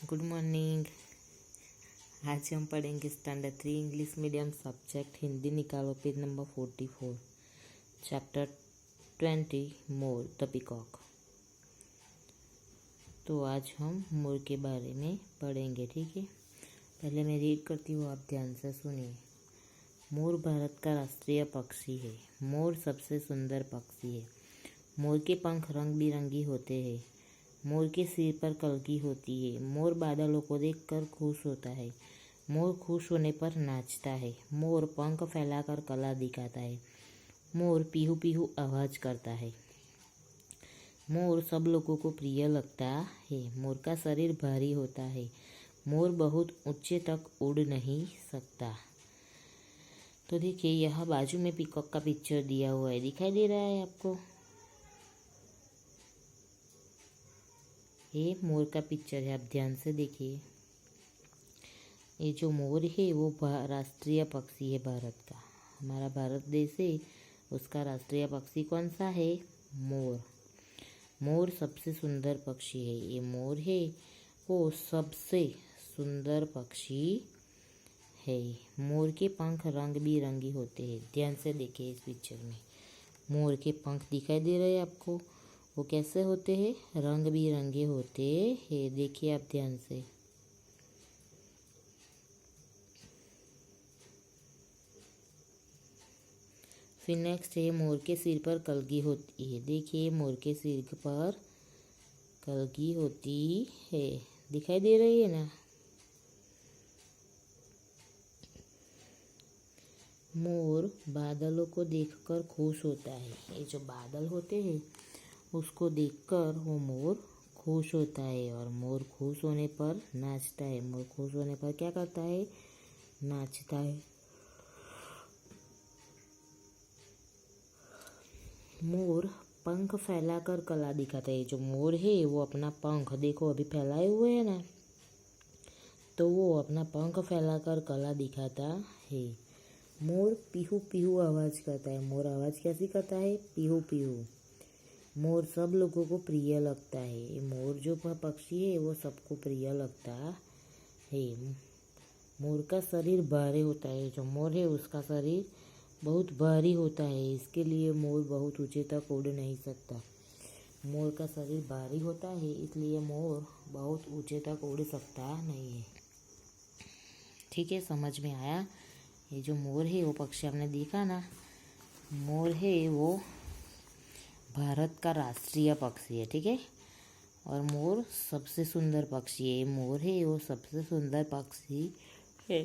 Good morning. आज हम पढ़ेंगे standard 3 English medium subject Hindi. निकालो पेज नंबर 44, चैप्टर 20 मोर द पीकॉक। तो आज हम मोर के बारे में पढ़ेंगे, ठीक है। पहले मैं रीड करती हूँ, आप ध्यान से सुनिए। मोर भारत का राष्ट्रीय पक्षी है। मोर सबसे सुंदर पक्षी है। मोर के पंख रंग बिरंगी होते हैं। मोर के सिर पर कलगी होती है। मोर बादलों को देखकर खुश होता है। मोर खुश होने पर नाचता है। मोर पंख फैलाकर कला दिखाता है। मोर पीहू पीहू आवाज करता है। मोर सब लोगों को प्रिय लगता है। मोर का शरीर भारी होता है। मोर बहुत ऊंचे तक उड़ नहीं सकता। तो देखिए, यहाँ बाजू में पीकॉक का पिक्चर दिया हुआ है, दिखाई दे रहा है आपको? ये मोर का पिक्चर है, आप ध्यान से देखिए। ये जो मोर है वो राष्ट्रीय पक्षी है भारत का। हमारा भारत देश है, उसका राष्ट्रीय पक्षी कौन सा है? मोर। मोर सबसे सुंदर पक्षी है। ये मोर है वो सबसे सुंदर पक्षी है। मोर के पंख रंग बिरंगी होते हैं। ध्यान से देखिए इस पिक्चर में। मोर के पंख दिखाई दे रहे हैं आपको? वो कैसे होते हैं? रंग बिरंगे होते हैं। देखिए आप ध्यान से। फिर नेक्स्ट है, मोर के सिर पर कलगी होती है। देखिए, मोर के सिर पर कलगी होती है, दिखाई दे रही है ना? मोर बादलों को देखकर खुश होता है। ये जो बादल होते हैं उसको देखकर वो मोर खुश होता है। और मोर खुश होने पर नाचता है। मोर खुश होने पर क्या करता है? नाचता है। मोर पंख फैलाकर कला दिखाता है। जो मोर है वो अपना पंख देखो अभी फैलाए हुए है ना, तो वो अपना पंख फैलाकर कला दिखाता है। मोर पीहू पीहू आवाज करता है। मोर आवाज कैसी करता है? पीहू पीहू। मोर सब लोगों को प्रिय लगता है। मोर जो पक्षी है वो सबको प्रिय लगता है। मोर का शरीर भारी होता है। जो मोर है उसका शरीर बहुत भारी होता है, इसके लिए मोर बहुत ऊंचे तक उड़ नहीं सकता। मोर का शरीर भारी होता है इसलिए मोर बहुत ऊंचे तक उड़ सकता नहीं है। ठीक है, समझ में आया? ये जो मोर है वो पक्षी आपने देखा ना, मोर है वो भारत का राष्ट्रीय पक्षी है, ठीक है। और मोर सबसे सुंदर पक्षी है। मोर है वो सबसे सुंदर पक्षी है।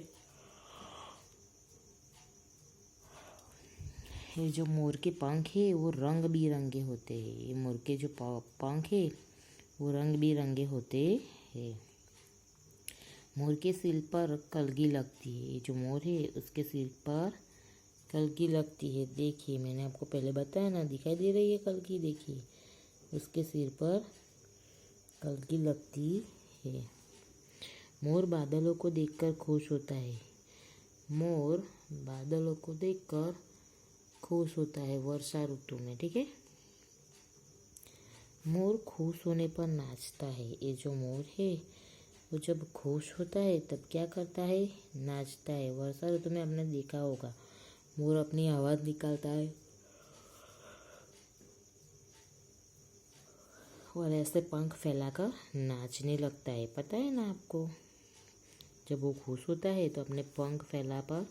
ये जो मोर के पंख है वो रंग बिरंगे होते हैं। ये मोर के जो पंख है वो रंग बिरंगे होते हैं। मोर के सिर पर कलगी लगती है। ये जो मोर है उसके सिर पर कलगी लगती है। देखिए, मैंने आपको पहले बताया ना, दिखाई दे रही है कलगी? देखिए, उसके सिर पर कलगी लगती है। मोर बादलों को देखकर खुश होता है। मोर बादलों को देखकर खुश होता है वर्षा ऋतु में, ठीक है। मोर खुश होने पर नाचता है। ये जो मोर है वो जब खुश होता है तब क्या करता है? नाचता है। वर्षा ऋतु में आपने देखा होगा, मोर अपनी आवाज़ निकालता है और ऐसे पंख फैलाकर नाचने लगता है। पता है ना आपको? जब वो खुश होता है तो अपने पंख फैला पर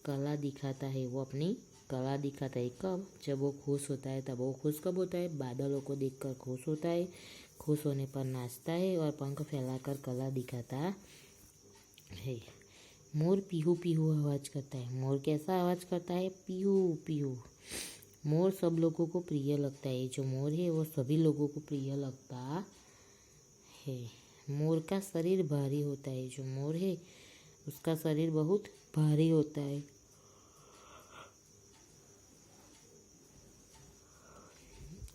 कला दिखाता है। वो अपनी कला दिखाता है। कब? जब वो खुश होता है। तब वो खुश कब होता है? बादलों को देखकर खुश होता है। खुश होने पर नाचता है और पंख फैलाकर कला दिखाता है। मोर पीहू पीहू आवाज करता है। मोर कैसा आवाज करता है? पीहू पीहू। मोर सब लोगों को प्रिय लगता है। जो मोर है वो सभी लोगों को प्रिय लगता है। मोर का शरीर भारी होता है। जो मोर है उसका शरीर बहुत भारी होता है।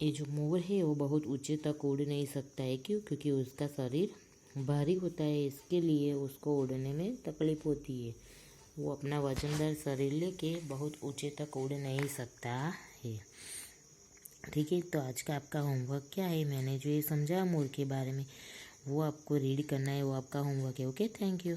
ये जो मोर है वो बहुत ऊंचे तक उड़ नहीं सकता है। क्यों? क्योंकि उसका शरीर भारी होता है, इसके लिए उसको उड़ने में तकलीफ होती है। वो अपना वजनदार शरीर लेके बहुत ऊंचे तक उड़ नहीं सकता है। ठीक है, तो आज का आपका होमवर्क क्या है? मैंने जो ये समझा मोर के बारे में, वो आपको रीड करना है, वो आपका होमवर्क है। Okay, thank you.